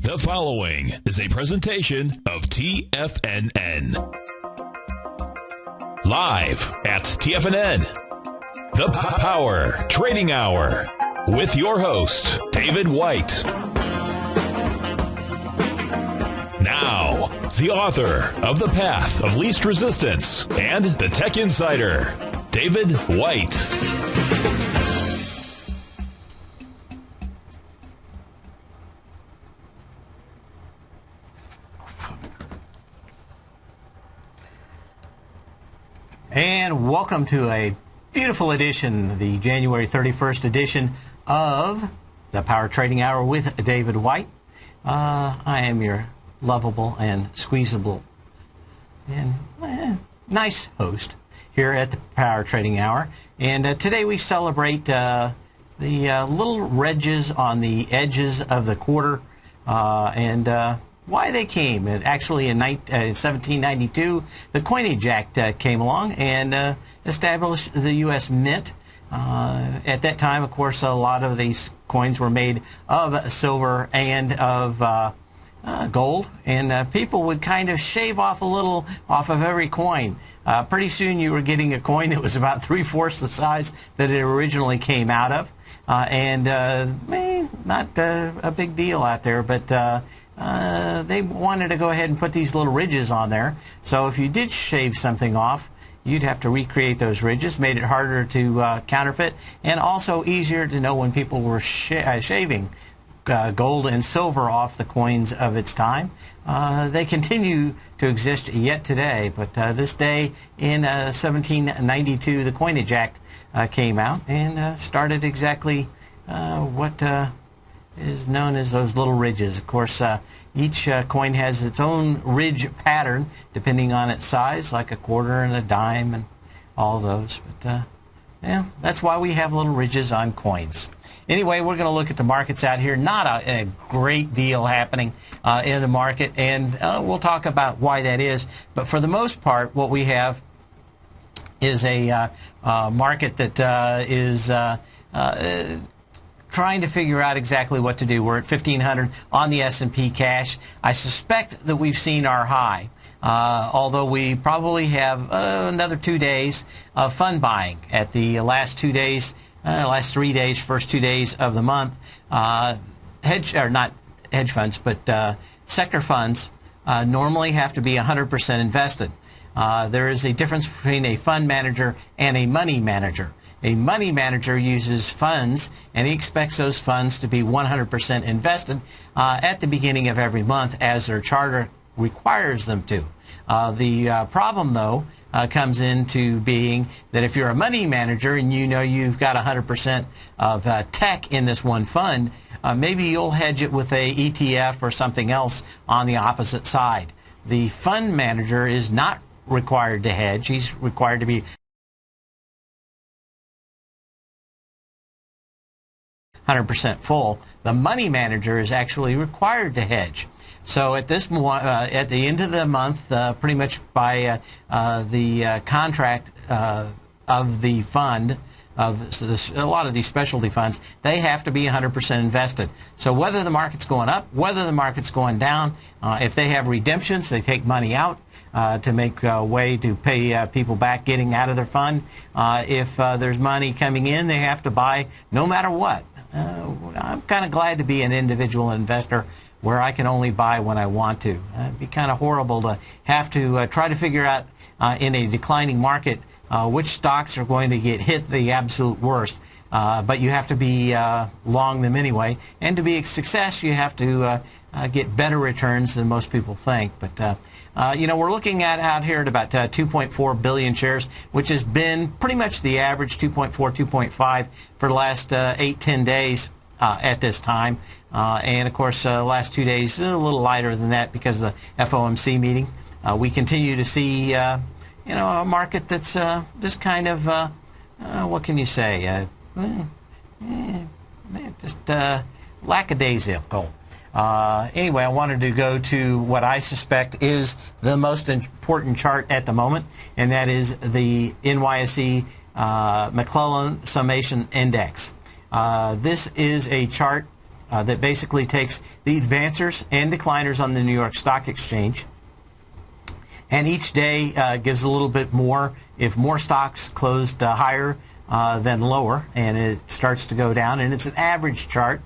The following is a presentation of TFNN. Live at TFNN, the Power Trading Hour, with your host, David White. Now, the author of The Path of Least Resistance and the Tech Insider, David White. And welcome to a beautiful edition, the January 31st edition of the Power Trading Hour with David White. I am your lovable and squeezable and nice host here at the Power Trading Hour. And today we celebrate the little ridges on the edges of the quarter and why they came. Actually, in 1792, the Coinage Act came along and established the U.S. Mint. At that time, of course, a lot of these coins were made of silver and of gold, and people would kind of shave off a little off of every coin. Pretty soon you were getting a coin that was about 3/4 the size that it originally came out of, and not a big deal out there, but they wanted to go ahead and put these little ridges on there. So if you did shave something off, you'd have to recreate those ridges, made it harder to counterfeit, and also easier to know when people were shaving gold and silver off the coins of its time. They continue to exist yet today, but this day in 1792, the Coinage Act came out and started exactly what is known as those little ridges. Of course, each coin has its own ridge pattern depending on its size, like a quarter and a dime and all those. But yeah, that's why we have little ridges on coins. Anyway, we're going to look at the markets out here. Not a great deal happening in the market, and we'll talk about why that is. But for the most part, what we have is a market that is trying to figure out exactly what to do. We're at 1,500 on the S&P cash. I suspect that we've seen our high, although we probably have another 2 days of fund buying at the last 2 days, last 3 days, first 2 days of the month. Not hedge funds, but sector funds normally have to be 100% invested. There is a difference between a fund manager and a money manager. A money manager uses funds, and he expects those funds to be 100% invested at the beginning of every month, as their charter requires them to. The problem, though, comes into being that if you're a money manager and you know you've got 100% of tech in this one fund, maybe you'll hedge it with a ETF or something else on the opposite side. The fund manager is not required to hedge. He's required to be 100% full. The money manager is actually required to hedge. So at this at the end of the month, pretty much by the contract of the fund, a lot of these specialty funds, they have to be 100% invested. So whether the market's going up, whether the market's going down, if they have redemptions, they take money out to make a way to pay people back getting out of their fund. If there's money coming in, they have to buy no matter what. I'm kind of glad to be an individual investor where I can only buy when I want to. It'd be kind of horrible to have to try to figure out in a declining market which stocks are going to get hit the absolute worst. But you have to be long them anyway. And to be a success, you have to get better returns than most people think. But, we're looking at out here at about 2.4 billion shares, which has been pretty much the average, 2.4, 2.5 for the last 8-10 days at this time. And, of course, last 2 days, a little lighter than that because of the FOMC meeting. We continue to see, a market that's just kind of, what can you say, just lackadaisical. Anyway, I wanted to go to what I suspect is the most important chart at the moment, and that is the NYSE McClellan Summation Index. This is a chart that basically takes the advancers and decliners on the New York Stock Exchange, and each day gives a little bit more. If more stocks closed higher than lower, and it starts to go down, and it's an average chart.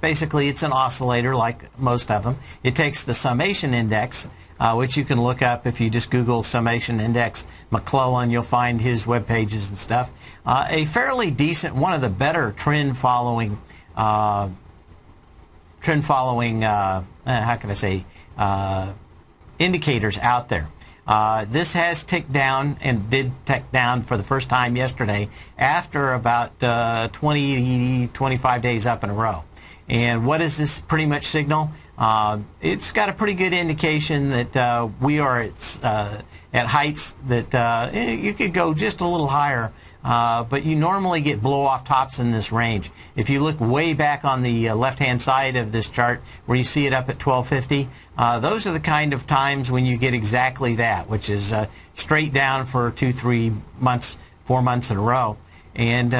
Basically it's an oscillator like most of them. It takes the summation index, which you can look up if you just Google summation index McClellan. You'll find his web pages and stuff. A fairly decent, one of the better trend following how can I say, indicators out there. This has ticked down, and did tick down for the first time yesterday after about 25 days up in a row. And what does this pretty much signal? It's got a pretty good indication that we are at heights that you could go just a little higher, but you normally get blow-off tops in this range. If you look way back on the left-hand side of this chart where you see it up at 1250, those are the kind of times when you get exactly that, which is straight down for 2-3 months, 4 months in a row. And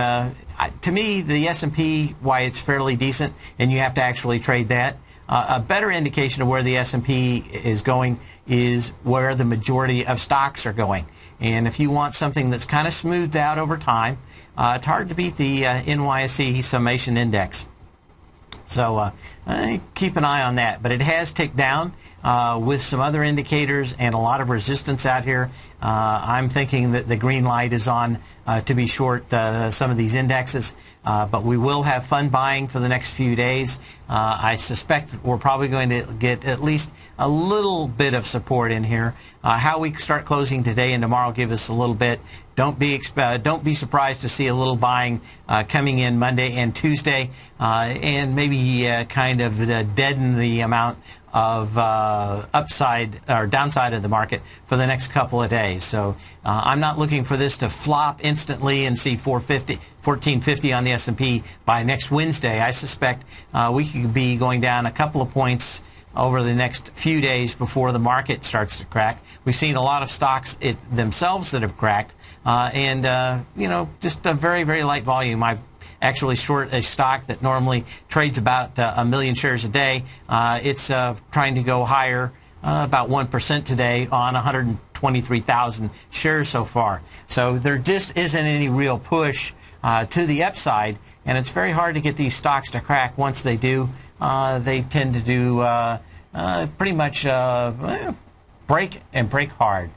to me, the S&P, why it's fairly decent, and you have to actually trade that. A better indication of where the S&P is going is where the majority of stocks are going. And if you want something that's kind of smoothed out over time, it's hard to beat the NYSE summation index. So keep an eye on that. But it has ticked down with some other indicators and a lot of resistance out here. I'm thinking that the green light is on to be short some of these indexes. But we will have fun buying for the next few days. I suspect we're probably going to get at least a little bit of support in here. How we start closing today and tomorrow give us a little bit. Don't be surprised to see a little buying coming in Monday and Tuesday, and maybe kind of deaden the amount of upside or downside of the market for the next couple of days. So I'm not looking for this to flop instantly and see 1450 on the S&P by next Wednesday. I suspect we could be going down a couple of points over the next few days before the market starts to crack. We've seen a lot of stocks themselves that have cracked, and just a very, very light volume. I've actually short a stock that normally trades about 1 million shares a day. It's trying to go higher, about 1% today on 123,000 shares so far. So there just isn't any real push to the upside, and it's very hard to get these stocks to crack. Once they do, they tend to do pretty much break hard.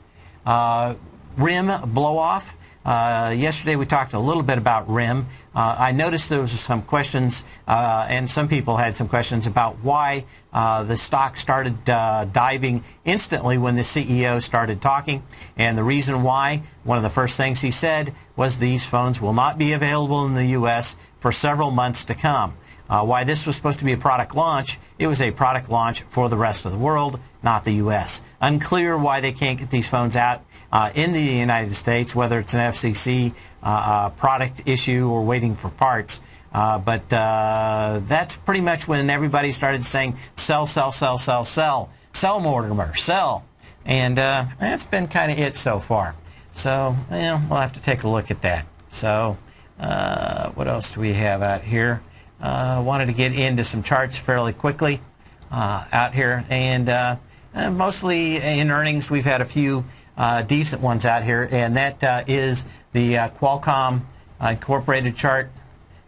RIM blow-off. Yesterday we talked a little bit about RIM. I noticed there was some questions, and some people had some questions about why the stock started diving instantly when the CEO started talking. And the reason why, one of the first things he said was these phones will not be available in the U.S. for several months to come. Why this was supposed to be a product launch, it was a product launch for the rest of the world, not the U.S. Unclear why they can't get these phones out in the United States, whether it's an FCC product issue or waiting for parts. But that's pretty much when everybody started saying, sell, sell, sell, sell, sell. Sell, Mortimer, sell. And that's been kind of it so far. So, we'll have to take a look at that. So, what else do we have out here? Wanted to get into some charts fairly quickly out here, and mostly in earnings we've had a few decent ones out here, and that is the Qualcomm Incorporated chart,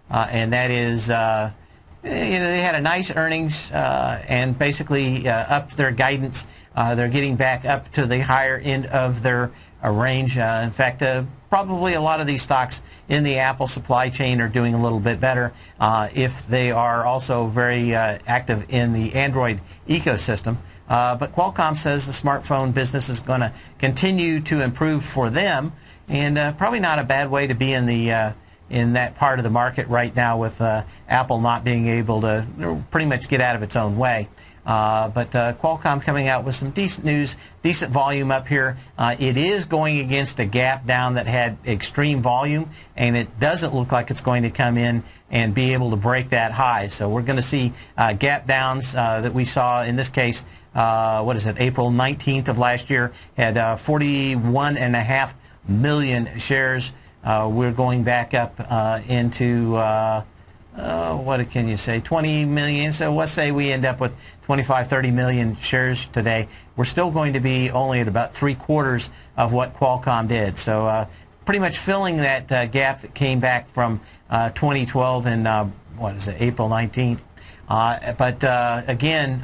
and that is they had a nice earnings and basically upped their guidance. They're getting back up to the higher end of their range. In fact, probably a lot of these stocks in the Apple supply chain are doing a little bit better if they are also very active in the Android ecosystem. But Qualcomm says the smartphone business is going to continue to improve for them, and probably not a bad way to be in that part of the market right now, with Apple not being able to pretty much get out of its own way. But Qualcomm coming out with some decent news, decent volume up here. It is going against a gap down that had extreme volume, and it doesn't look like it's going to come in and be able to break that high. So we're going to see gap downs that we saw in this case, April 19th of last year, had 41.5 million shares. We're going back up into what can you say, 20 million. So let's say we end up with 25, 30 million shares today. We're still going to be only at about 3/4 of what Qualcomm did. So pretty much filling that gap that came back from 2012 and April 19th. But again,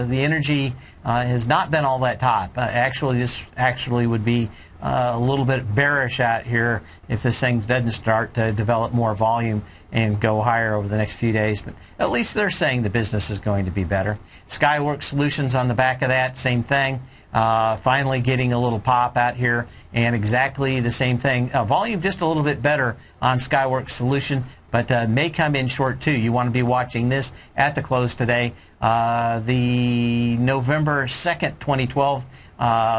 the energy has not been all that top. Actually, this actually would be a little bit bearish out here if this thing doesn't start to develop more volume and go higher over the next few days. But at least they're saying the business is going to be better. Skyworks Solutions on the back of that, same thing. Finally getting a little pop out here, and exactly the same thing. Volume just a little bit better on Skyworks Solution, but may come in short too. You want to be watching this at the close today. The November 2nd, 2012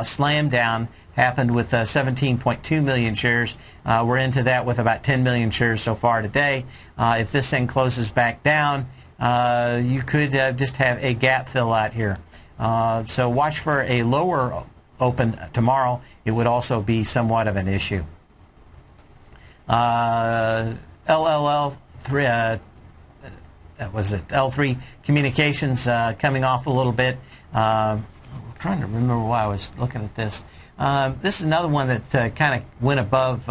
slam down happened with 17.2 million shares. We're into that with about 10 million shares so far today. If this thing closes back down, you could just have a gap fill out here. So watch for a lower open tomorrow. It would also be somewhat of an issue. L3 Communications coming off a little bit. I'm trying to remember why I was looking at this. This is another one that kind of went above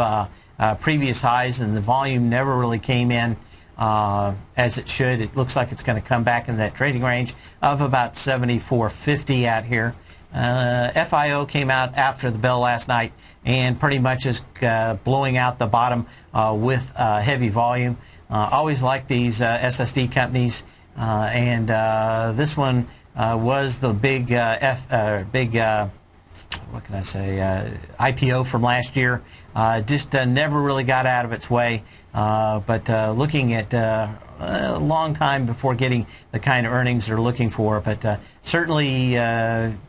previous highs, and the volume never really came in as it should. It looks like it's going to come back in that trading range of about 74.50 out here. FIO came out after the bell last night and pretty much is blowing out the bottom with heavy volume. Always like these SSD companies, and this one was the big what can I say, IPO from last year. Just never really got out of its way, but looking at a long time before getting the kind of earnings they're looking for, but certainly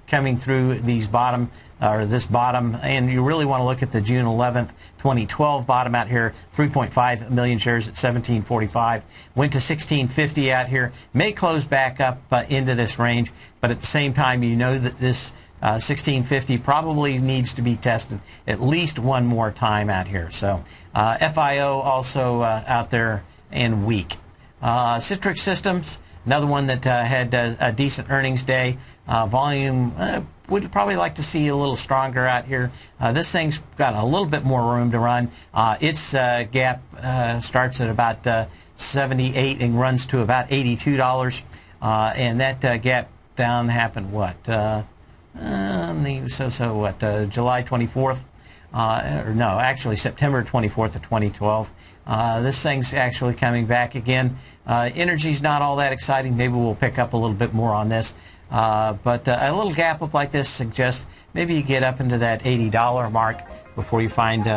coming through these bottom, or this bottom, and you really want to look at the June 11th, 2012 bottom out here, 3.5 million shares at 1745, went to 1650 out here, may close back up into this range, but at the same time you know that this 1650 probably needs to be tested at least one more time out here. So FIO also out there and weak. Citrix Systems, another one that had a decent earnings day. Volume would probably like to see a little stronger out here. This thing's got a little bit more room to run. Its gap starts at about 78 and runs to about $82. And that gap down happened what? July 24th, or no, actually September 24th of 2012. This thing's actually coming back again. Energy's not all that exciting. Maybe we'll pick up a little bit more on this. But a little gap up like this suggests maybe you get up into that $80 mark before you find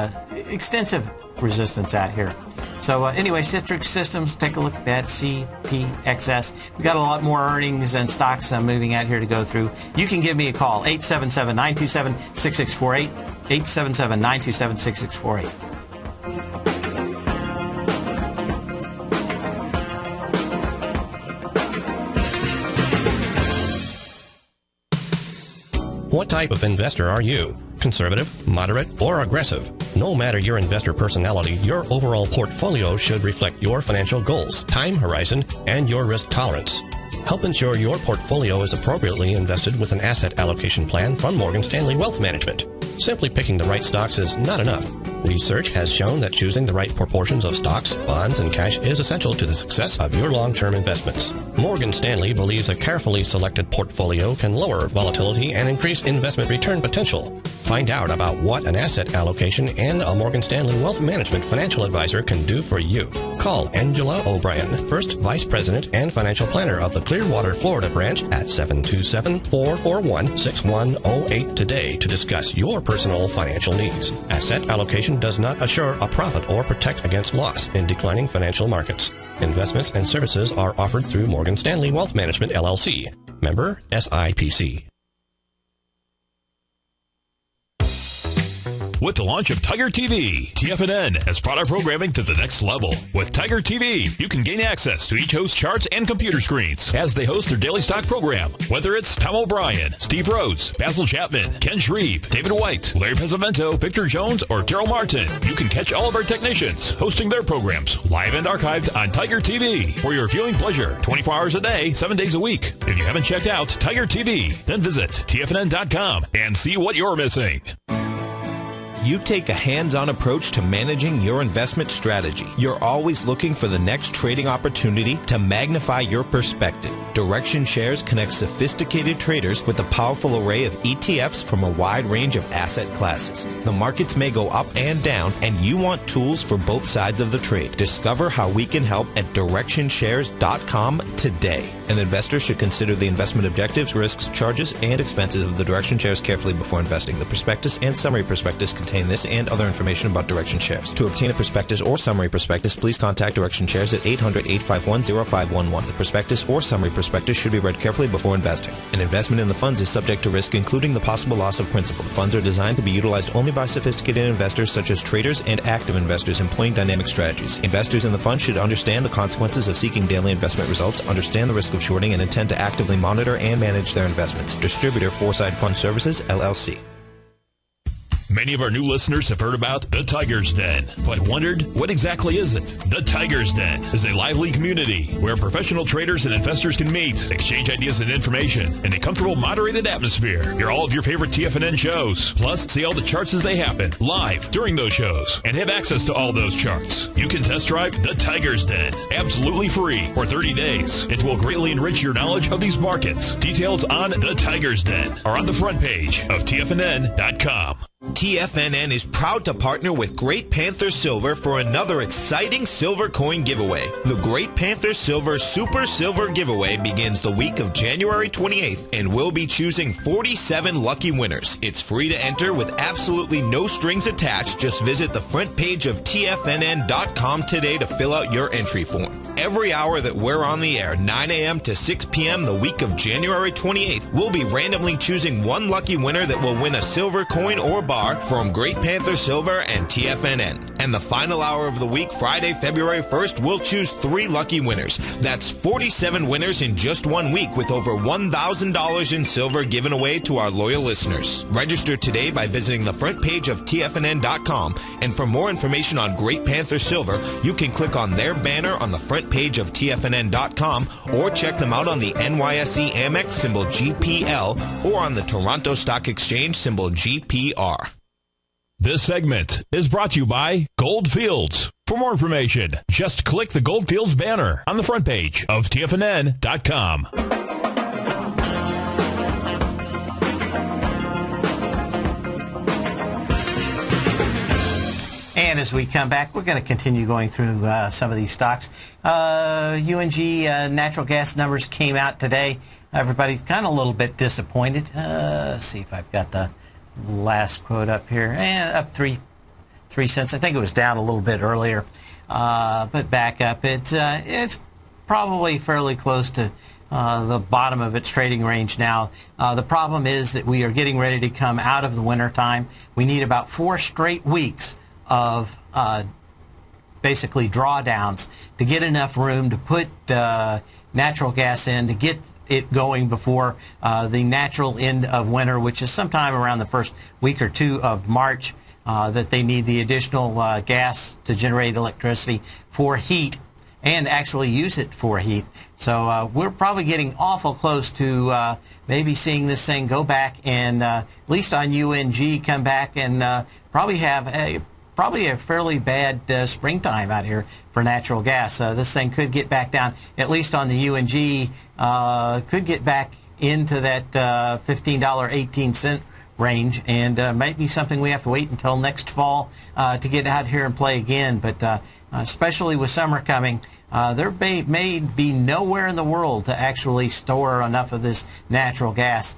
extensive resistance out here. So anyway, Citrix Systems, take a look at that, CTXS. We got a lot more earnings and stocks moving out here to go through. You can give me a call, 877-927-6648, 877-927-6648. What type of investor are you? Conservative, moderate, or aggressive? No matter your investor personality, your overall portfolio should reflect your financial goals, time horizon, and your risk tolerance. Help ensure your portfolio is appropriately invested with an asset allocation plan from Morgan Stanley Wealth Management. Simply picking the right stocks is not enough. Research has shown that choosing the right proportions of stocks, bonds, and cash is essential to the success of your long-term investments. Morgan Stanley believes a carefully selected portfolio can lower volatility and increase investment return potential. Find out about what an asset allocation and a Morgan Stanley Wealth Management financial advisor can do for you. Call Angela O'Brien, First Vice President and Financial Planner of the Clearwater, Florida branch at 727-441-6108 today to discuss your personal financial needs. Asset allocation does not assure a profit or protect against loss in declining financial markets. Investments and services are offered through Morgan Stanley Wealth Management, LLC. Member SIPC. with the launch of Tiger TV. TFNN has brought our programming to the next level. With Tiger TV, you can gain access to each host's charts and computer screens as they host their daily stock program. Whether it's Tom O'Brien, Steve Rhodes, Basil Chapman, Ken Shreve, David White, Larry Pesavento, Victor Jones, or Daryl Martin, you can catch all of our technicians hosting their programs live and archived on Tiger TV for your viewing pleasure 24 hours a day, 7 days a week. If you haven't checked out Tiger TV, then visit TFNN.com and see what you're missing. You take a hands-on approach to managing your investment strategy. You're always looking for the next trading opportunity to magnify your perspective. Direction Shares connects sophisticated traders with a powerful array of ETFs from a wide range of asset classes. The markets may go up and down, and you want tools for both sides of the trade. Discover how we can help at DirectionShares.com today. An investor should consider the investment objectives, risks, charges, and expenses of the Direction Shares carefully before investing. The prospectus and summary prospectus contain this and other information about Direction Shares. To obtain a prospectus or summary prospectus, please contact Direction Shares at 800-851-0511. The prospectus or summary prospectus should be read carefully before investing. An investment in the funds is subject to risk, including the possible loss of principal. The funds are designed to be utilized only by sophisticated investors such as traders and active investors employing dynamic strategies. Investors in the fund should understand the consequences of seeking daily investment results, understand the risk of shorting, and intend to actively monitor and manage their investments. Distributor Foreside Fund Services, LLC. Many of our new listeners have heard about the Tiger's Den, but wondered, what exactly is it? The Tiger's Den is a lively community where professional traders and investors can meet, exchange ideas and information in a comfortable, moderated atmosphere. Hear all of your favorite TFNN shows, plus see all the charts as they happen, live during those shows, and have access to all those charts. You can test drive the Tiger's Den, absolutely free for 30 days. It will greatly enrich your knowledge of these markets. Details on the Tiger's Den are on the front page of TFNN.com. TFNN is proud to partner with Great Panther Silver for another exciting silver coin giveaway. The Great Panther Silver Super Silver Giveaway begins the week of January 28th and will be choosing 47 lucky winners. It's free to enter with absolutely no strings attached. Just visit the front page of TFNN.com today to fill out your entry form. Every hour that we're on the air, 9 a.m. to 6 p.m. the week of January 28th, we'll be randomly choosing one lucky winner that will win a silver coin or bar from Great Panther Silver and TFNN. And the final hour of the week, Friday, February 1st, we'll choose 3 lucky winners. That's 47 winners in just 1 week, with over $1,000 in silver given away to our loyal listeners. Register today by visiting the front page of TFNN.com. And for more information on Great Panther Silver, you can click on their banner on the front page of TFNN.com or check them out on the NYSE Amex symbol GPL or on the Toronto Stock Exchange symbol GPR. This segment is brought to you by Goldfields. For more information, just click the Goldfields banner on the front page of TFNN.com. And as we come back, we're going to continue going through some of these stocks. UNG natural gas numbers came out today. Everybody's kind of a little bit disappointed. Let's see if I've got the last quote up here. And up 3 cents. I think it was down a little bit earlier, but back up. It's probably fairly close to the bottom of its trading range now. The problem is that we are getting ready to come out of the winter time. We need about 4 straight weeks of basically drawdowns to get enough room to put natural gas in, to get it going before the natural end of winter, which is sometime around the first week or 2 of March, that they need the additional gas to generate electricity for heat and actually use it for heat. So we're probably getting awful close to maybe seeing this thing go back and, at least on UNG, come back and probably have a fairly bad springtime out here for natural gas. This thing could get back down, at least on the UNG, could get back into that $15.18 range, and might be something we have to wait until next fall to get out here and play again. But especially with summer coming, there may be nowhere in the world to actually store enough of this natural gas.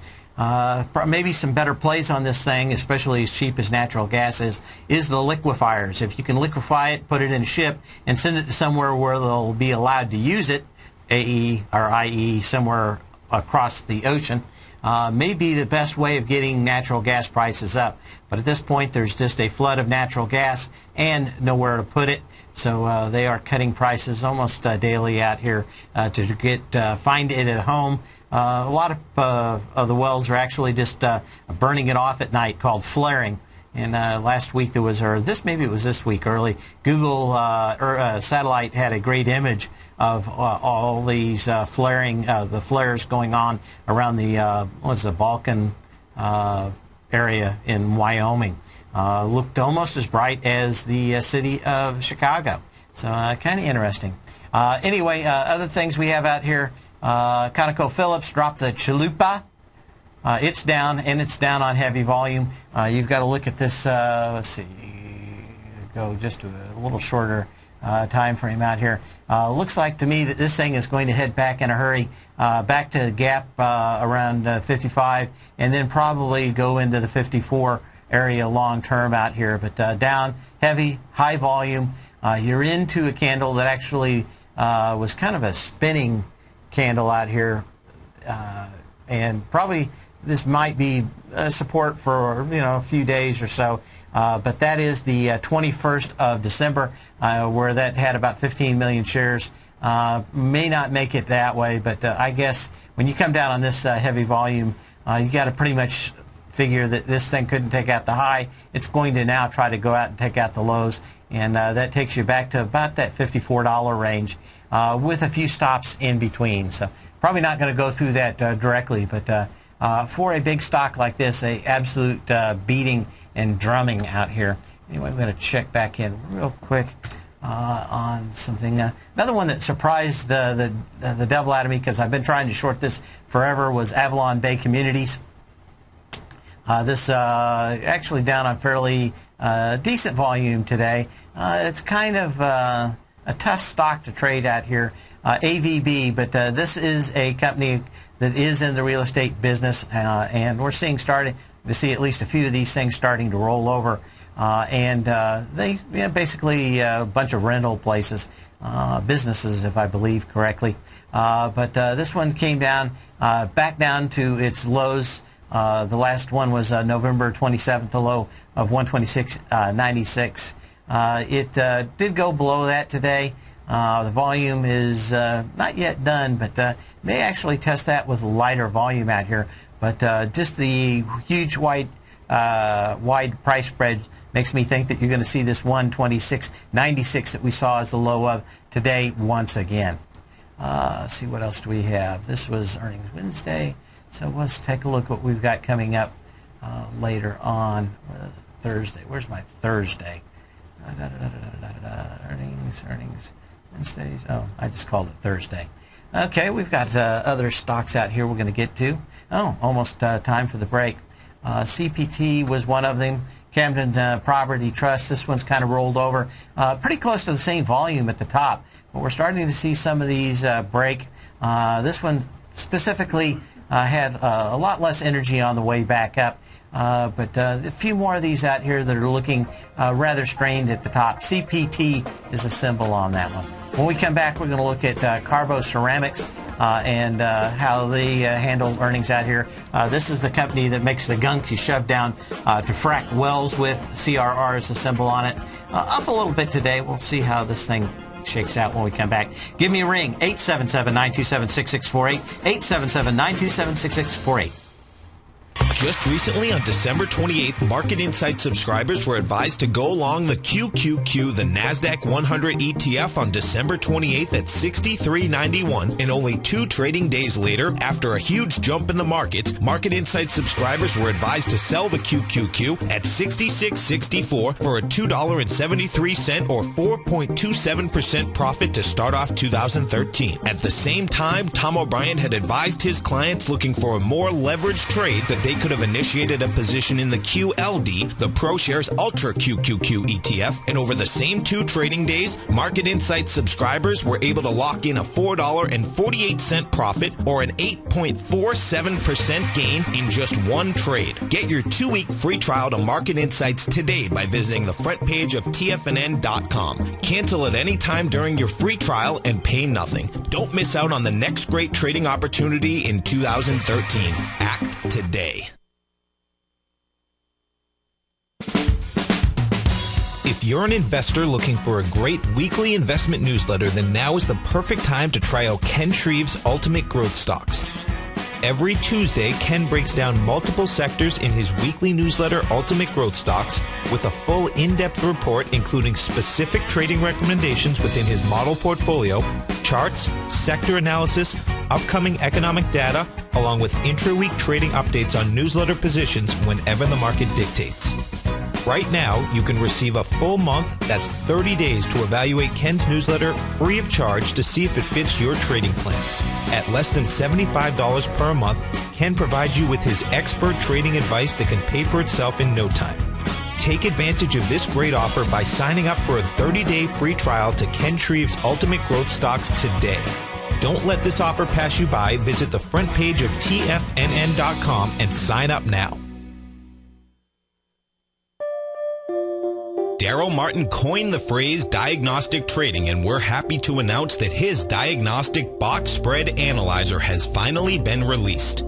Maybe some better plays on this thing, especially as cheap as natural gas is the liquefiers. If you can liquefy it, put it in a ship, and send it to somewhere where they'll be allowed to use it, i.e. somewhere across the ocean may be the best way of getting natural gas prices up. But at this point, there's just a flood of natural gas and nowhere to put it. So they are cutting prices almost daily out here to find it at home. A lot of the wells are actually just burning it off at night, called flaring. And last week there was, or maybe it was this week early, Google satellite had a great image of all these flaring, the flares going on around the Balkan area in Wyoming. Looked almost as bright as the city of Chicago. So kind of interesting. Anyway, other things we have out here, ConocoPhillips dropped the Chalupa. It's down, and it's down on heavy volume. You've got to look at this, let's see, go just a little shorter time frame out here. Looks like to me that this thing is going to head back in a hurry, back to the gap around 55, and then probably go into the 54 area long term out here. But down, heavy, high volume. You're into a candle that actually was kind of a spinning candle out here, and probably this might be support for a few days or so, but that is the 21st of December, where that had about 15 million shares. May not make it that way, but I guess when you come down on this heavy volume, you got to pretty much figure that this thing couldn't take out the high. It's going to now try to go out and take out the lows, and that takes you back to about that $54 range, with a few stops in between. So probably not going to go through that directly, but for a big stock like this, a absolute beating and drumming out here. Anyway, I'm going to check back in real quick on something. Another one that surprised the devil out of me, because I've been trying to short this forever, was Avalon Bay Communities. This actually down on fairly decent volume today. It's kind of a tough stock to trade at here. AVB, but this is a company that is in the real estate business, and we're starting to see at least a few of these things starting to roll over. And they basically a bunch of rental places, businesses, if I believe correctly. But this one came down, back down to its lows. The last one was November 27th, the low of 126.96. It did go below that today. The volume is not yet done, but may actually test that with lighter volume out here. But just the huge wide price spread makes me think that you're going to see this 126.96 that we saw as the low of today once again. Let's see, what else do we have? This was Earnings Wednesday, so let's take a look what we've got coming up later on. Thursday. Where's my Thursday? Earnings Wednesdays. Oh, I just called it Thursday. Okay, we've got other stocks out here we're going to get to. Oh, almost time for the break. CPT was one of them. Camden Property Trust, this one's kind of rolled over. Pretty close to the same volume at the top, but we're starting to see some of these break. This one specifically had a lot less energy on the way back up. But a few more of these out here that are looking rather strained at the top. CPT is a symbol on that one. When we come back, we're going to look at Carbo Ceramics and how they handle earnings out here. This is the company that makes the gunk you shove down to frack wells with. CRR is a symbol on it. Up a little bit today. We'll see how this thing shakes out when we come back. Give me a ring, 877-927-6648, 877-927-6648. Just recently, on December 28th, Market Insight subscribers were advised to go along the QQQ, the NASDAQ 100 ETF, on December 28th at $63.91. And only 2 trading days later, after a huge jump in the markets, Market Insight subscribers were advised to sell the QQQ at $66.64 for a $2.73 or 4.27% profit to start off 2013. At the same time, Tom O'Brien had advised his clients looking for a more leveraged trade that they could could have initiated a position in the QLD, the ProShares Ultra QQQ ETF, and over the same 2 trading days, Market Insights subscribers were able to lock in a $4.48 profit or an 8.47% gain in just one trade. Get your 2-week free trial to Market Insights today by visiting the front page of TFNN.com. Cancel at any time during your free trial and pay nothing. Don't miss out on the next great trading opportunity in 2013. Act today. If you're an investor looking for a great weekly investment newsletter, then now is the perfect time to try out Ken Shreve's Ultimate Growth Stocks. Every Tuesday, Ken breaks down multiple sectors in his weekly newsletter, Ultimate Growth Stocks, with a full in-depth report including specific trading recommendations within his model portfolio, charts, sector analysis, upcoming economic data, along with intra-week trading updates on newsletter positions whenever the market dictates. Right now, you can receive a full month, that's 30 days, to evaluate Ken's newsletter free of charge to see if it fits your trading plan. At less than $75 per month, Ken provides you with his expert trading advice that can pay for itself in no time. Take advantage of this great offer by signing up for a 30-day free trial to Ken Shreve's Ultimate Growth Stocks today. Don't let this offer pass you by. Visit the front page of TFNN.com and sign up now. Daryl Martin coined the phrase diagnostic trading, and we're happy to announce that his diagnostic box spread analyzer has finally been released.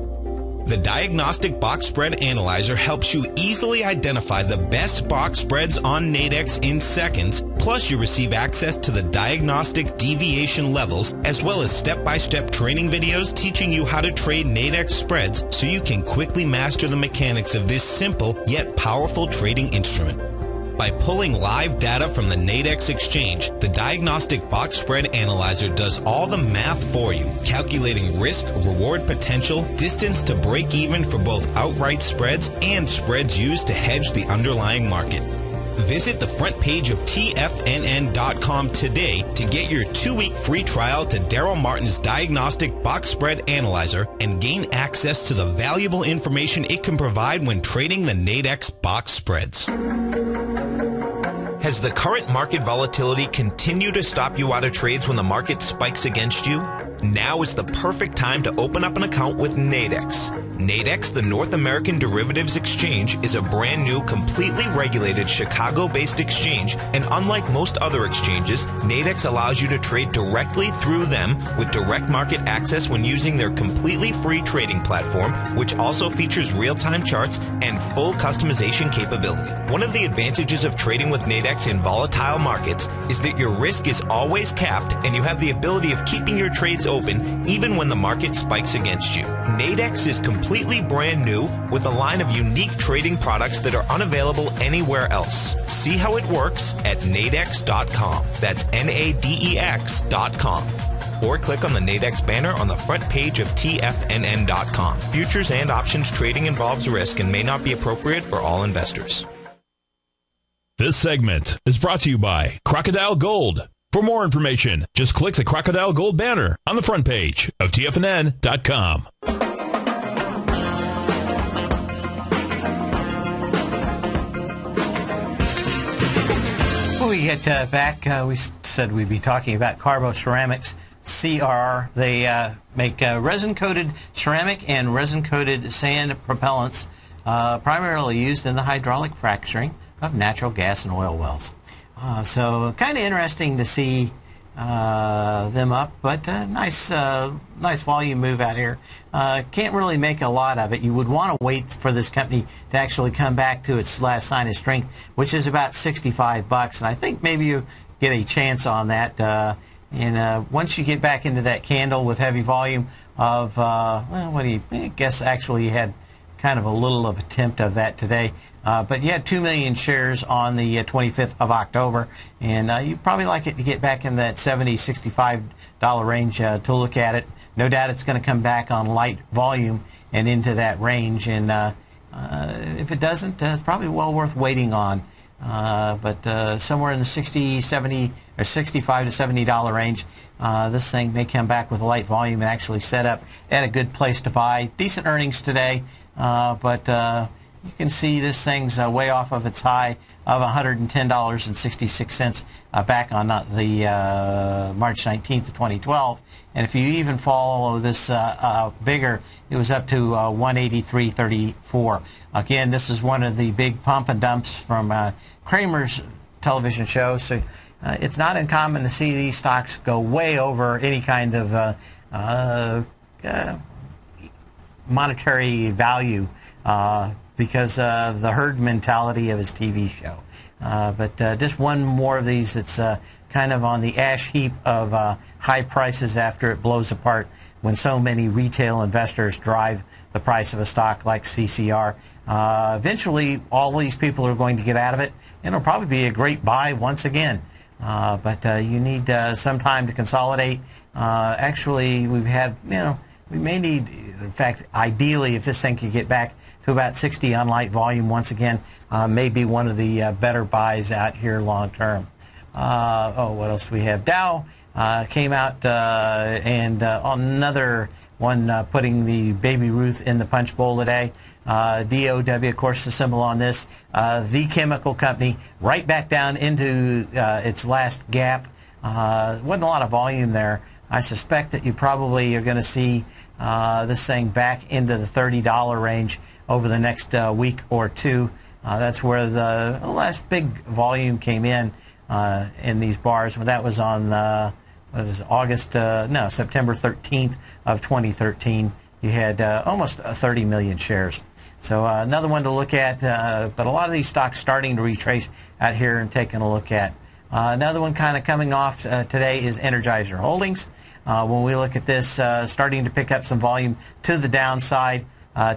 The Diagnostic Box Spread Analyzer helps you easily identify the best box spreads on Nadex in seconds, plus you receive access to the diagnostic deviation levels, as well as step-by-step training videos teaching you how to trade Nadex spreads so you can quickly master the mechanics of this simple yet powerful trading instrument. By pulling live data from the Nadex exchange, the Diagnostic Box Spread Analyzer does all the math for you, calculating risk, reward potential, distance to break even for both outright spreads and spreads used to hedge the underlying market. Visit the front page of TFNN.com today to get your 2-week free trial to Daryl Martin's Diagnostic Box Spread Analyzer and gain access to the valuable information it can provide when trading the Nadex box spreads. Has the current market volatility continued to stop you out of trades when the market spikes against you? Now is the perfect time to open up an account with Nadex. Nadex, the North American Derivatives Exchange, is a brand new, completely regulated Chicago-based exchange, and unlike most other exchanges, Nadex allows you to trade directly through them with direct market access when using their completely free trading platform, which also features real-time charts and full customization capability. One of the advantages of trading with Nadex in volatile markets is that your risk is always capped and you have the ability of keeping your trades open even when the market spikes against you. Nadex is completely brand new with a line of unique trading products that are unavailable anywhere else. See how it works at nadex.com. That's NADEX.com. Or click on the Nadex banner on the front page of TFNN.com. Futures and options trading involves risk and may not be appropriate for all investors. This segment is brought to you by Crocodile Gold. For more information, just click the Crocodile Gold banner on the front page of TFNN.com. When we get back, we said we'd be talking about Carbo Ceramics, CR. They make resin-coated ceramic and resin-coated sand propellants, primarily used in the hydraulic fracturing of natural gas and oil wells. So kind of interesting to see them up, but nice volume move out here. Can't really make a lot of it. You would want to wait for this company to actually come back to its last sign of strength, which is about $65, and I think maybe you get a chance on that. And once you get back into that candle with heavy volume of, well, what do you I guess actually you had kind of a little of attempt of that today. But you had 2 million shares on the 25th of October, and you'd probably like it to get back in that $70, $65 range to look at it. No doubt it's going to come back on light volume and into that range, and if it doesn't, it's probably well worth waiting on. but somewhere in the 60, 70, or $65 to $70 range. This thing may come back with a light volume and actually set up at a good place to buy. Decent earnings today, but you can see this thing's way off of its high of $110.66 back on the March 19th of 2012. And if you even follow this bigger, it was up to 183.34. Again, this is one of the big pump and dumps from Kramer's television show. So it's not uncommon to see these stocks go way over any kind of monetary value because of the herd mentality of his TV show. But just one more of these that's kind of on the ash heap of high prices after it blows apart when so many retail investors drive the price of a stock like CCR. Eventually, all these people are going to get out of it, and it'll probably be a great buy once again. But you need some time to consolidate. Actually, we've had, we may need, in fact, ideally, if this thing could get back to about 60 on light volume once again, may be one of the better buys out here long term. What else do we have? Dow came out and another one putting the Baby Ruth in the punch bowl today. DOW, of course, the symbol on this. The chemical company right back down into its last gap. Wasn't a lot of volume there. I suspect that you probably are going to see this thing back into the $30 range over the next week or two. That's where the last big volume came in these bars. That was on September 13th of 2013. You had almost 30 million shares. So another one to look at, but a lot of these stocks starting to retrace out here and taking a look at. Another one kind of coming off today is Energizer Holdings. When we look at this, starting to pick up some volume to the downside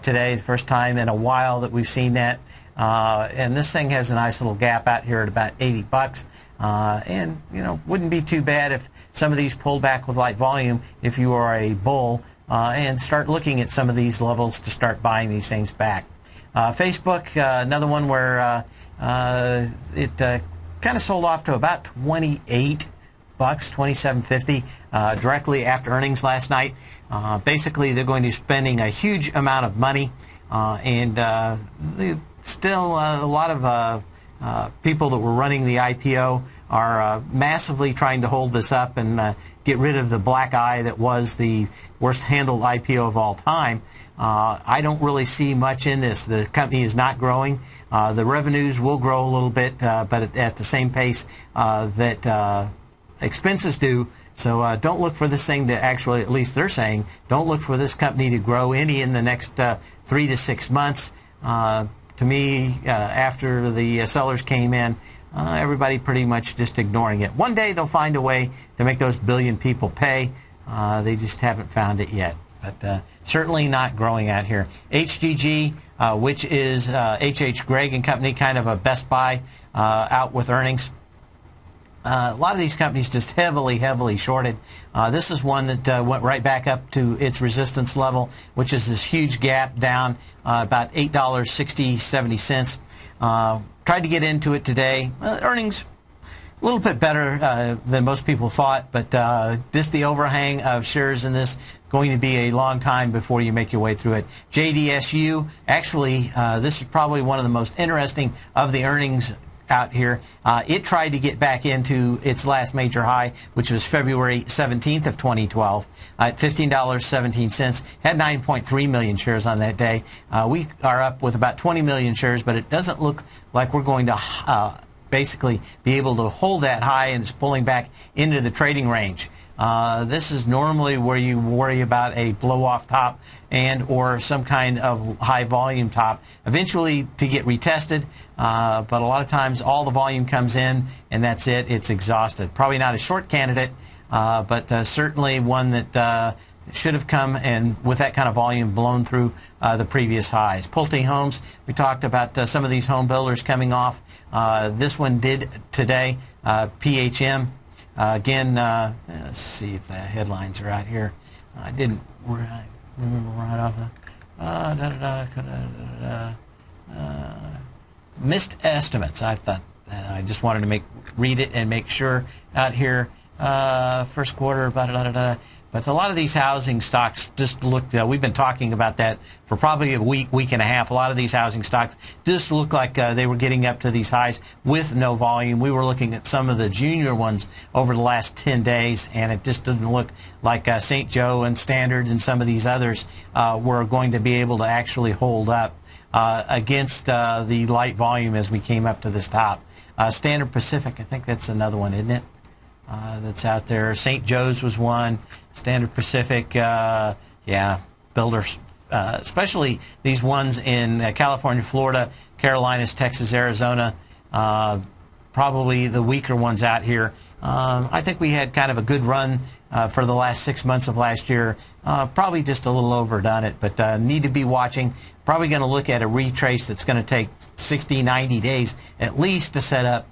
today, the first time in a while that we've seen that. And this thing has a nice little gap out here at about $80. And, wouldn't be too bad if some of these pulled back with light volume if you are a bull and start looking at some of these levels to start buying these things back. Facebook, another one where it kind of sold off to about $28, $27.50 directly after earnings last night. Basically, they're going to be spending a huge amount of money, and still a lot of people that were running the IPO are massively trying to hold this up and get rid of the black eye that was the worst handled IPO of all time. I don't really see much in this. The company is not growing. The revenues will grow a little bit, but at the same pace that expenses do. So don't look for this thing to actually, at least they're saying, don't look for this company to grow any in the next 3 to 6 months. To me, after the sellers came in, everybody pretty much just ignoring it. One day they'll find a way to make those billion people pay. They just haven't found it yet. But certainly not growing out here. HGG, which is H.H. Gregg and Company, kind of a Best Buy out with earnings. A lot of these companies just heavily shorted. This is one that went right back up to its resistance level, which is this huge gap down about $8.70. Tried to get into it today. Earnings a little bit better than most people thought, but just the overhang of shares in this going to be a long time before you make your way through it. JDSU, actually, this is probably one of the most interesting of the earnings out here. It tried to get back into its last major high, which was February 17th of 2012 at $15.17. Had 9.3 million shares on that day. We are up with about 20 million shares, but it doesn't look like we're going to basically be able to hold that high, and it's pulling back into the trading range. This is normally where you worry about a blow-off top and or some kind of high volume top, eventually to get retested, but a lot of times all the volume comes in and that's it, it's exhausted. Probably not a short candidate, but certainly one that should have come and with that kind of volume blown through the previous highs. Pulte Homes, we talked about some of these home builders coming off. This one did today. PHM. Again, let's see if the headlines are out here. I didn't remember right off the... missed estimates. I thought I just wanted to read it and make sure out here. First quarter, but a lot of these housing stocks just look, we've been talking about that for probably a week and a half. A lot of these housing stocks just look like they were getting up to these highs with no volume. We were looking at some of the junior ones over the last 10 days, and it just didn't look like St. Joe and Standard and some of these others were going to be able to actually hold up against the light volume as we came up to this top. Standard Pacific, I think that's another one, isn't it? That's out there. St. Joe's was one. Standard Pacific, builders, especially these ones in California, Florida, Carolinas, Texas, Arizona, probably the weaker ones out here. I think we had kind of a good run for the last 6 months of last year. Probably just a little overdone it, but need to be watching. Probably going to look at a retrace that's going to take 60, 90 days at least to set up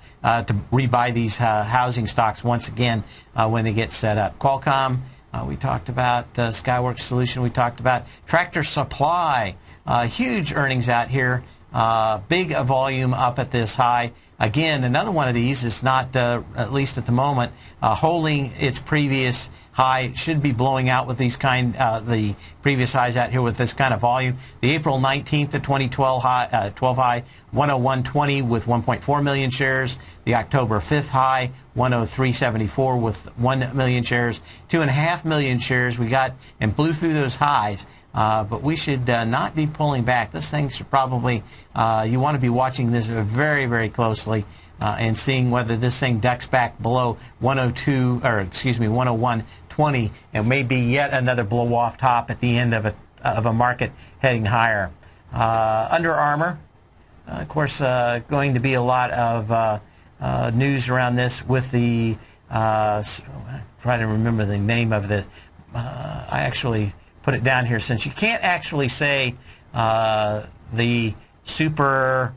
to rebuy these housing stocks once again when they get set up. Qualcomm, we talked about. Skyworks Solution, we talked about. Tractor Supply, huge earnings out here. Big volume up at this high. Again, another one of these is not, at least at the moment, holding its previous high. Should be blowing out with these the previous highs out here with this kind of volume. The April 19th, the 2012 high, 101.20 with 1.4 million shares. The October 5th high, 103.74 with 1 million shares. 2.5 million shares we got and blew through those highs. But we should not be pulling back. This thing should probably, you want to be watching this very, very closely and seeing whether this thing ducks back below 101.20 and maybe yet another blow off top at the end of a market heading higher. Under Armour, of course, going to be a lot of news around this with the, try to remember the name of this. I actually put it down here since you can't actually say the super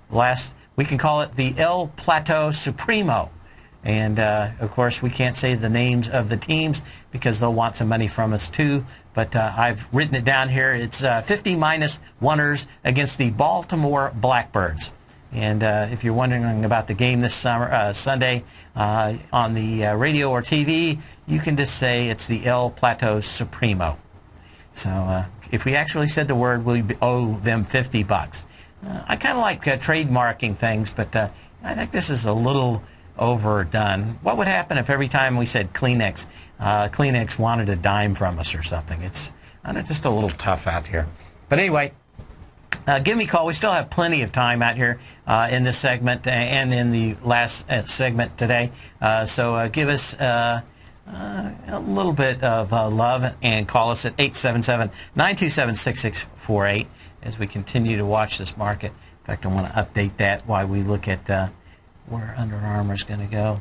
last, we can call it the El Plato Supremo. And, of course, we can't say the names of the teams because they'll want some money from us, too. But I've written it down here. It's 50 minus oneers against the Baltimore Blackbirds. And if you're wondering about the game this Sunday on the radio or TV, you can just say it's the El Plato Supremo. So if we actually said the word, we owe them $50. I kind of like trademarking things, but I think this is a little overdone. What would happen if every time we said Kleenex, Kleenex wanted a dime from us or something? It's just a little tough out here. But anyway, give me a call. We still have plenty of time out here in this segment and in the last segment today. So give us a little bit of love and call us at 877-927-6648 as we continue to watch this market. In fact, I want to update that while we look at where Under Armour is going to go.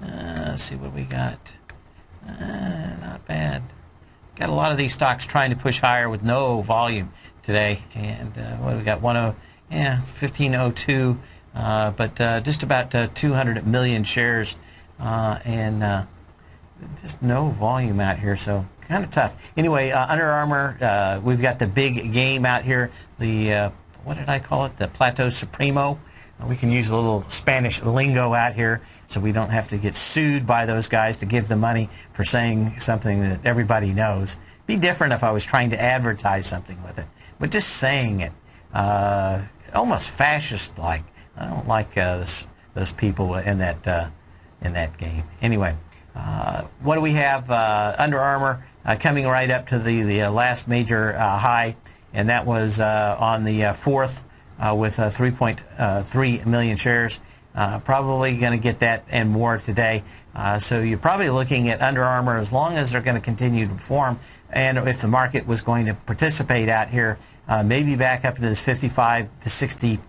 Let's see what we got. Not bad. Got a lot of these stocks trying to push higher with no volume today. And what do we got? 1502, but just about 200 million shares and just no volume out here, so kind of tough. Anyway, Under Armour, we've got the big game out here, the, what did I call it, the Plato Supremo. We can use a little Spanish lingo out here so we don't have to get sued by those guys to give the money for saying something that everybody knows. Be different if I was trying to advertise something with it, but just saying it, almost fascist-like. I don't like those people in that game. Anyway. What do we have? Under Armour coming right up to the last major high, and that was on the 4th with 3.3 million shares. Probably going to get that and more today. So you're probably looking at Under Armour as long as they're going to continue to perform, and if the market was going to participate out here, maybe back up into this 55 to 60,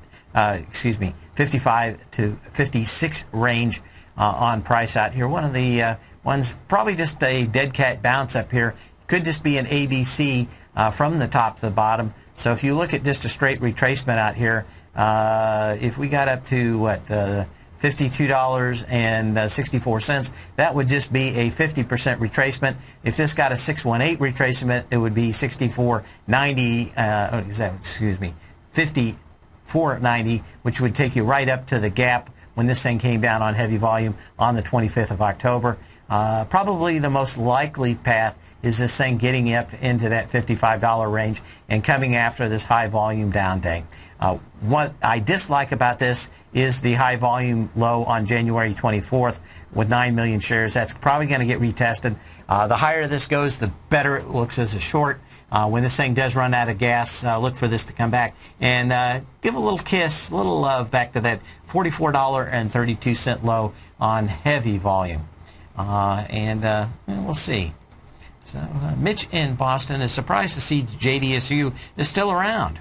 55 to 56 range. On price out here. One of the ones, probably just a dead cat bounce up here. Could just be an ABC from the top to the bottom. So if you look at just a straight retracement out here, if we got up to, what, $52.64, that would just be a 50% retracement. If this got a 618 retracement, it would be 64.90, $54.90, which would take you right up to the gap when this thing came down on heavy volume on the 25th of October. Probably the most likely path is this thing getting up into that $55 range and coming after this high volume down day. What I dislike about this is the high volume low on January 24th with 9 million shares. That's probably going to get retested. The higher this goes, the better it looks as a short. When this thing does run out of gas, look for this to come back and give a little kiss, a little love back to that $44.32 low on heavy volume. And we'll see. So Mitch in Boston is surprised to see JDSU is still around.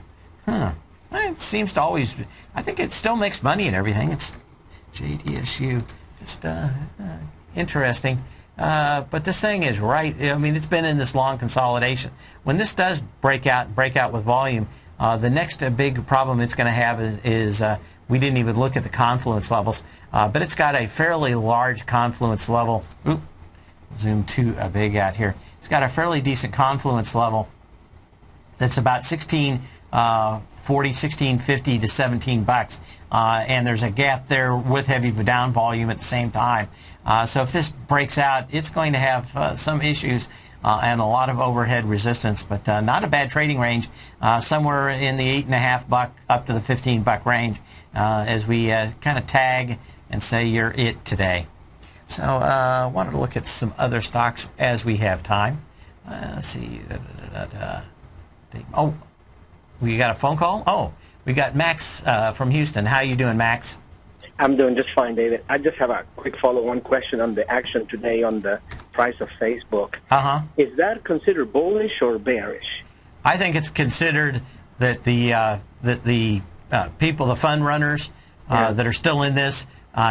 It seems to always, I think it still makes money and everything. It's JDSU, just interesting. But this thing is right. I mean, it's been in this long consolidation. When this does break out with volume, the next big problem it's going to have is we didn't even look at the confluence levels, but it's got a fairly large confluence level. Oop, zoom too big out here. It's got a fairly decent confluence level that's about $16.50 to $17, and there's a gap there with heavy down volume at the same time. So if this breaks out, it's going to have some issues and a lot of overhead resistance, but not a bad trading range, somewhere in the $8.50 up to the $15 range as we kind of tag and say you're it today. So I wanted to look at some other stocks as we have time. Let's see. Oh, we got a phone call? Oh, we got Max from Houston. How you doing, Max? I'm doing just fine, David. I just have a quick follow-on question on the action today on the price of Facebook. Is that considered bullish or bearish? I think it's considered that the people, the fund runners that are still in this,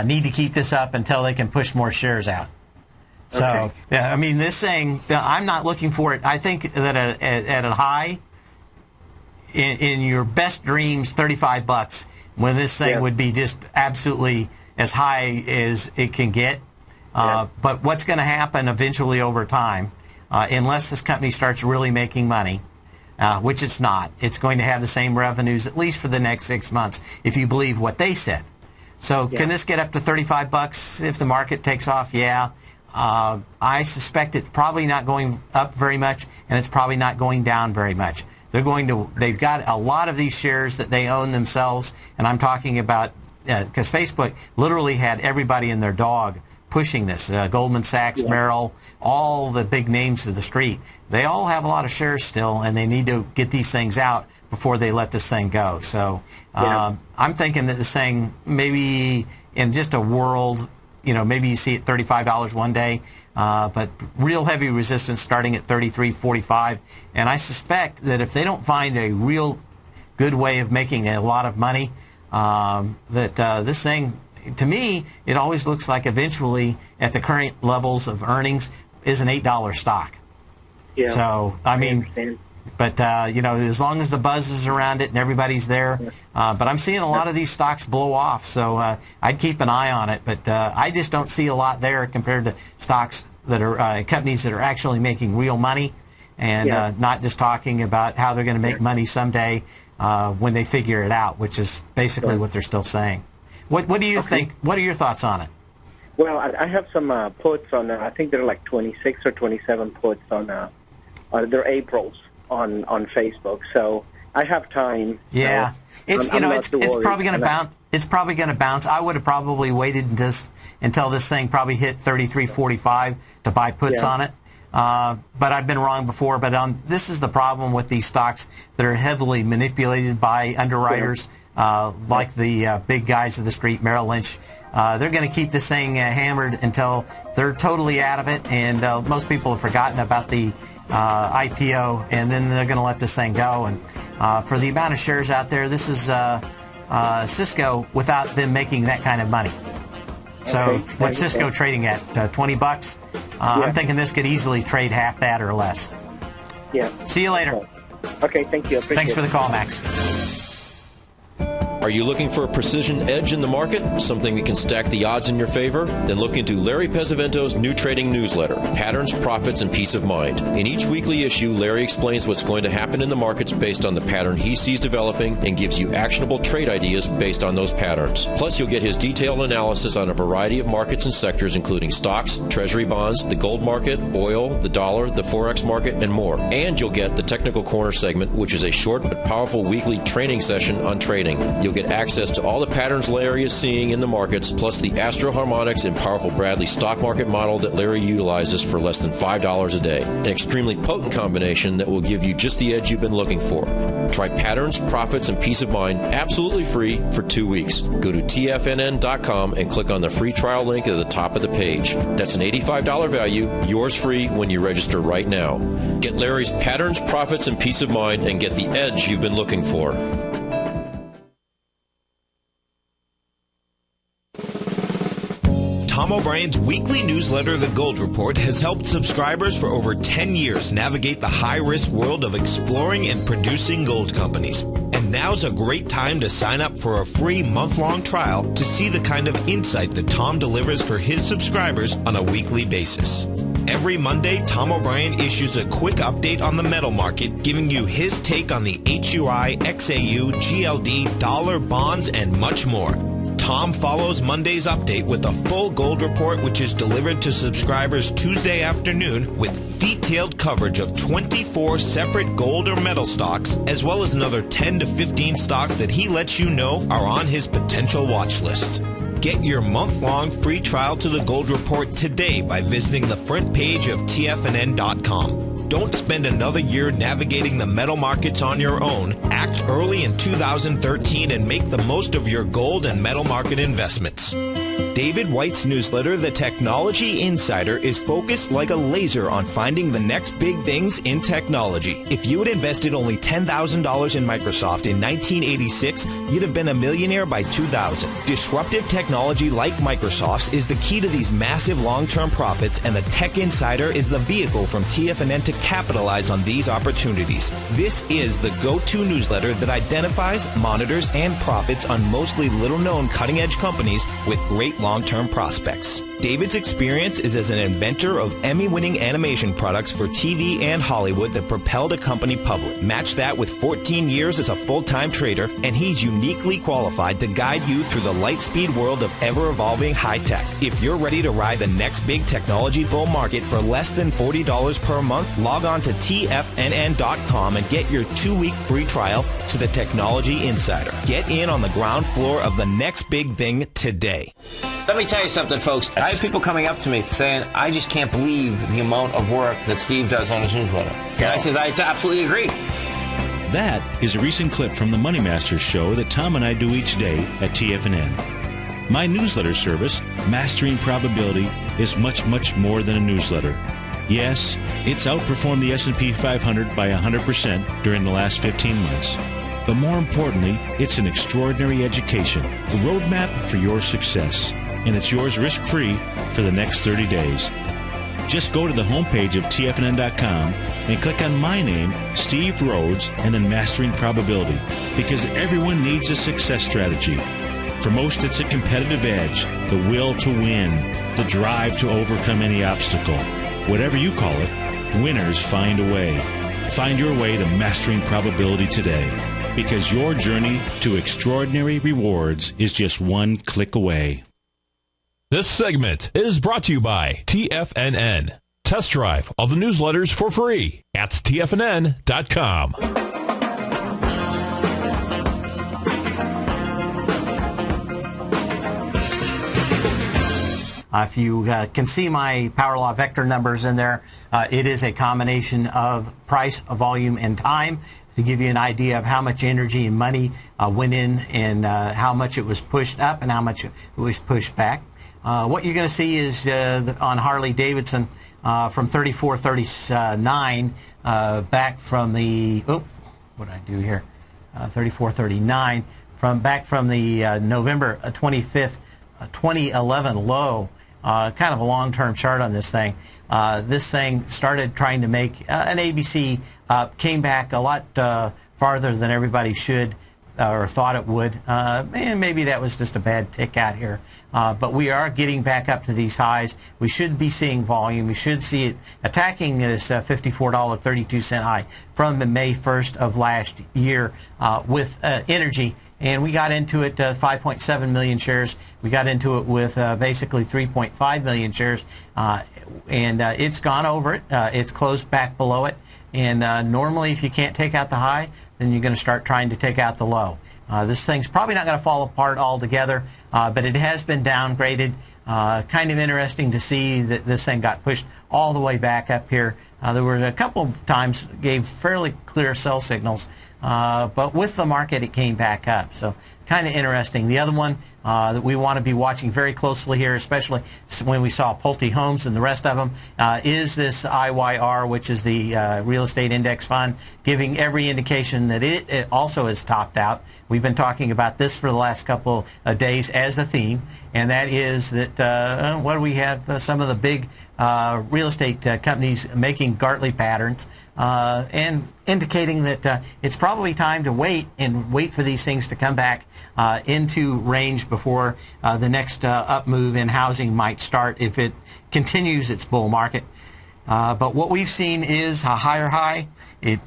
need to keep this up until they can push more shares out. So, okay. Yeah, I mean, this thing, I'm not looking for it. I think that at a high, in your best dreams, $35, when this thing would be just absolutely as high as it can get. But what's going to happen eventually over time, unless this company starts really making money, which it's not, it's going to have the same revenues at least for the next 6 months, if you believe what they said. So can this get up to $35 if the market takes off? Yeah. I suspect it's probably not going up very much, and it's probably not going down very much. They've got a lot of these shares that they own themselves, and I'm talking about, because Facebook literally had everybody and their dog pushing this. Goldman Sachs, Merrill, all the big names of the street. They all have a lot of shares still, and they need to get these things out before they let this thing go. So I'm thinking that this thing, maybe in just a world, maybe you see it $35 one day, but real heavy resistance starting at $33.45. And I suspect that if they don't find a real good way of making a lot of money, that this thing, to me, it always looks like eventually at the current levels of earnings is an $8 stock. Yeah. So, I mean, but, as long as the buzz is around it and everybody's there. But I'm seeing a lot of these stocks blow off, so I'd keep an eye on it. But I just don't see a lot there compared to stocks that are companies that are actually making real money and not just talking about how they're going to make money someday when they figure it out, which is basically what they're still saying. What do you think? What are your thoughts on it? Well, I have some puts on, I think there are like 26 or 27 puts on their Aprils on Facebook. So I have time. Yeah, it's probably going to bounce. It's probably going to bounce. I would have probably waited until this thing probably hit $33.45 to buy puts on it. But I've been wrong before. But this is the problem with these stocks that are heavily manipulated by underwriters, like the big guys of the street, Merrill Lynch. They're going to keep this thing hammered until they're totally out of it. And most people have forgotten about the IPO, and then they're going to let this thing go. And for the amount of shares out there, this is Cisco without them making that kind of money. So what's Cisco trading at? $20? I'm thinking this could easily trade half that or less. Yeah. See you later. Okay, thank you. Thanks for the call, Max. Are you looking for a precision edge in the market? Something that can stack the odds in your favor? Then look into Larry Pesavento's new trading newsletter, Patterns, Profits, and Peace of Mind. In each weekly issue, Larry explains what's going to happen in the markets based on the pattern he sees developing and gives you actionable trade ideas based on those patterns. Plus, you'll get his detailed analysis on a variety of markets and sectors, including stocks, treasury bonds, the gold market, oil, the dollar, the forex market, and more. And you'll get the Technical Corner segment, which is a short but powerful weekly training session on trading. You'll get access to all the patterns Larry is seeing in the markets, plus the Astro Harmonics and powerful Bradley stock market model that Larry utilizes for less than $5 a day. An extremely potent combination that will give you just the edge you've been looking for. Try Patterns, Profits, and Peace of Mind absolutely free for 2 weeks. Go to tfnn.com and click on the free trial link at the top of the page. That's an $85 value, yours free when you register right now. Get Larry's Patterns, Profits, and Peace of Mind and get the edge you've been looking for. Tom O'Brien's weekly newsletter, The Gold Report, has helped subscribers for over 10 years navigate the high-risk world of exploring and producing gold companies. And now's a great time to sign up for a free month-long trial to see the kind of insight that Tom delivers for his subscribers on a weekly basis. Every Monday, Tom O'Brien issues a quick update on the metal market, giving you his take on the HUI, XAU, GLD, dollar, bonds, and much more. Tom follows Monday's update with a full gold report, which is delivered to subscribers Tuesday afternoon with detailed coverage of 24 separate gold or metal stocks, as well as another 10 to 15 stocks that he lets you know are on his potential watch list. Get your month-long free trial to the Gold Report today by visiting the front page of tfnn.com. Don't spend another year navigating the metal markets on your own. Act early in 2013 and make the most of your gold and metal market investments. David White's newsletter, The Technology Insider, is focused like a laser on finding the next big things in technology. If you had invested only $10,000 in Microsoft in 1986, you'd have been a millionaire by 2000. Disruptive technology like Microsoft's is the key to these massive long-term profits, and the Tech Insider is the vehicle from TFNN to capitalize on these opportunities. This is the go-to newsletter that identifies, monitors, and profits on mostly little-known cutting-edge companies with great long-term prospects. David's experience is as an inventor of Emmy-winning animation products for TV and Hollywood that propelled a company public. Match that with 14 years as a full-time trader, and he's uniquely qualified to guide you through the light-speed world of ever-evolving high-tech. If you're ready to ride the next big technology bull market for less than $40 per month, log on to tfnn.com and get your 2-week free trial to the Technology Insider. Get in on the ground floor of the next big thing today. Let me tell you something, folks. I have people coming up to me saying, I just can't believe the amount of work that Steve does on his newsletter. And I says, I absolutely agree. That is a recent clip from the Money Masters show that Tom and I do each day at TFNN. My newsletter service, Mastering Probability, is much, much more than a newsletter. Yes, it's outperformed the S&P 500 by 100% during the last 15 months. But more importantly, it's an extraordinary education, a roadmap for your success. And it's yours risk-free for the next 30 days. Just go to the homepage of tfnn.com and click on my name, Steve Rhodes, and then Mastering Probability, because everyone needs a success strategy. For most, it's a competitive edge, the will to win, the drive to overcome any obstacle. Whatever you call it, winners find a way. Find your way to Mastering Probability today, because your journey to extraordinary rewards is just one click away. This segment is brought to you by TFNN. Test drive all the newsletters for free at tfnn.com. If you can see my power law vector numbers in there, it is a combination of price, volume, and time to give you an idea of how much energy and money went in and how much it was pushed up and how much it was pushed back. What you're going to see is on Harley Davidson from 34.39 back from the what did I do here? 34.39 back from the November 25th 2011 low. Kind of a long-term chart on this thing. This thing started trying to make an ABC, came back a lot farther than everybody should. or thought it would. And maybe that was just a bad tick out here. But we are getting back up to these highs. We should be seeing volume. We should see it attacking this $54.32 high from May 1st of last year with energy. And we got into it 5.7 million shares. We got into it with basically 3.5 million shares. And it's gone over it. It's closed back below it. And normally if you can't take out the high, then you're going to start trying to take out the low. This thing's probably not going to fall apart altogether, but it has been downgraded. Kind of interesting to see that this thing got pushed all the way back up here. There were a couple of times gave fairly clear sell signals, but with the market it came back up. So kind of interesting. The other one that we want to be watching very closely here, especially when we saw Pulte Homes and the rest of them, is this IYR, which is the Real Estate Index Fund, giving every indication that it also is topped out. We've been talking about this for the last couple of days as a theme, and that is that what do we have? Some of the big real estate companies making Gartley patterns and indicating that it's probably time to wait for these things to come back into range before the next up move in housing might start if it continues its bull market. But what we've seen is a higher high. It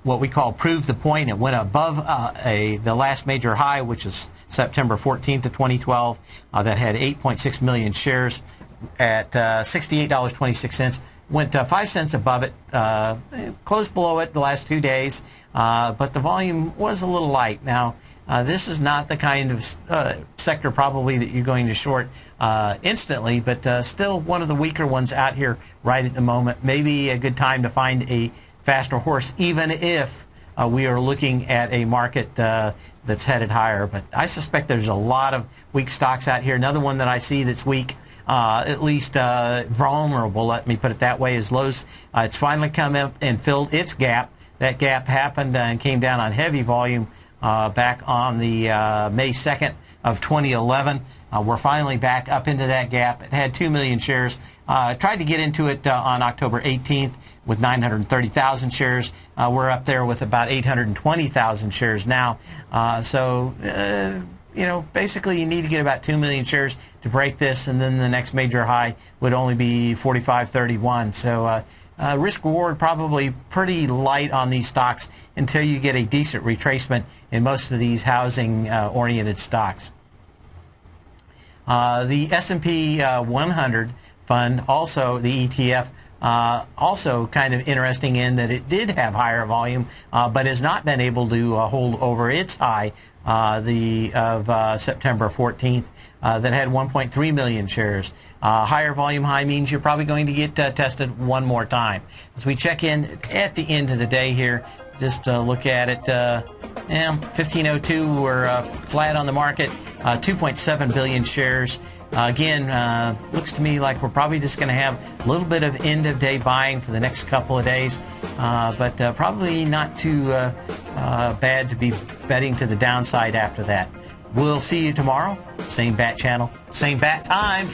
what we call proved the point. It went above the last major high, which is September 14th of 2012, that had 8.6 million shares at $68.26. Went 5 cents above it, closed below it the last 2 days, but the volume was a little light. Now, this is not the kind of sector probably that you're going to short instantly, but still one of the weaker ones out here right at the moment. Maybe a good time to find a faster horse, even if we are looking at a market that's headed higher. But I suspect there's a lot of weak stocks out here. Another one that I see that's weak, at least vulnerable, let me put it that way, is Lowe's. It's finally come up and filled its gap. That gap happened and came down on heavy volume back on the May 2nd of 2011. We're finally back up into that gap. It had 2 million shares. Tried to get into it on October 18th with 930,000 shares. We're up there with about 820,000 shares now. You know, basically you need to get about 2 million shares to break this, and then the next major high would only be 45.31. So risk reward probably pretty light on these stocks until you get a decent retracement in most of these housing oriented stocks. The S&P 100 fund, also the ETF, also kind of interesting in that it did have higher volume, but has not been able to hold over its high of September 14th that had 1.3 million shares. Higher volume high means you're probably going to get tested one more time. As we check in at the end of the day here, just look at it. 1502, we're flat on the market. 2.7 billion shares. Again, looks to me like we're probably just going to have a little bit of end-of-day buying for the next couple of days, but probably not too bad to be betting to the downside after that. We'll see you tomorrow. Same bat channel, same bat time.